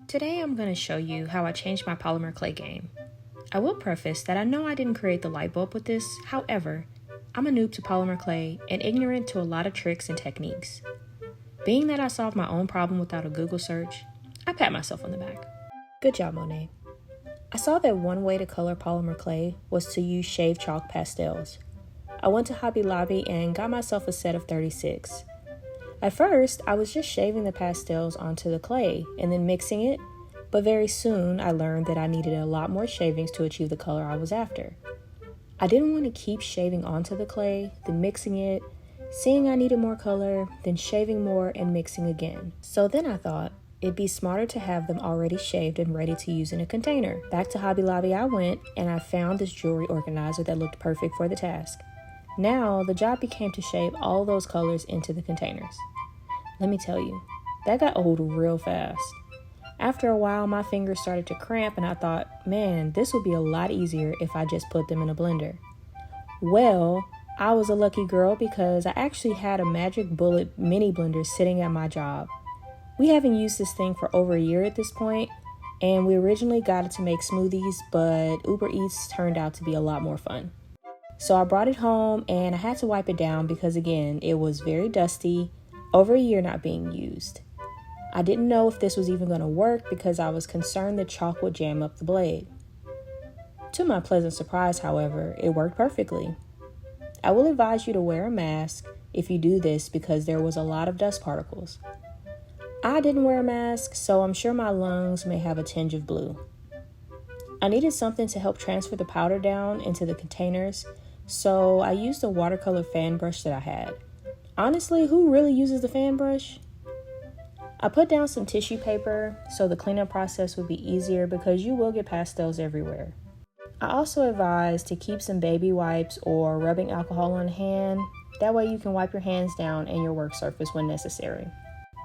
Today I'm going to show you how I changed my polymer clay game. I will preface that I know I didn't create the light bulb with this, however, I'm a noob to polymer clay and ignorant to a lot of tricks and techniques. Being that I solved my own problem without a Google search, I pat myself on the back. Good job, Monet. I saw that one way to color polymer clay was to use shaved chalk pastels. I went to Hobby Lobby and got myself a set of 36. At first, I was just shaving the pastels onto the clay and then mixing it, but very soon I learned that I needed a lot more shavings to achieve the color I was after. I didn't want to keep shaving onto the clay, then mixing it, seeing I needed more color, then shaving more and mixing again. So then I thought it'd be smarter to have them already shaved and ready to use in a container. Back to Hobby Lobby I went, and I found this jewelry organizer that looked perfect for the task. Now, the job became to shave all those colors into the containers. Let me tell you, that got old real fast. After a while, my fingers started to cramp and I thought, man, this would be a lot easier if I just put them in a blender. Well, I was a lucky girl because I actually had a Magic Bullet mini blender sitting at my job. We haven't used this thing for over a year at this point, and we originally got it to make smoothies, but Uber Eats turned out to be a lot more fun. So I brought it home and I had to wipe it down because, again, it was very dusty, over a year not being used. I didn't know if this was even going to work because I was concerned the chalk would jam up the blade. To my pleasant surprise, however, it worked perfectly. I will advise you to wear a mask if you do this because there was a lot of dust particles. I didn't wear a mask, so I'm sure my lungs may have a tinge of blue. I needed something to help transfer the powder down into the containers, so I used a watercolor fan brush that I had. Honestly, who really uses the fan brush? I put down some tissue paper so the cleanup process would be easier because you will get pastels everywhere. I also advise to keep some baby wipes or rubbing alcohol on hand. That way you can wipe your hands down and your work surface when necessary.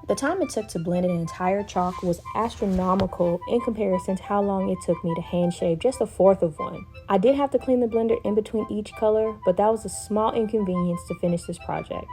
The time it took to blend an entire chalk was astronomical in comparison to how long it took me to hand shave just a fourth of one. I did have to clean the blender in between each color, but that was a small inconvenience to finish this project.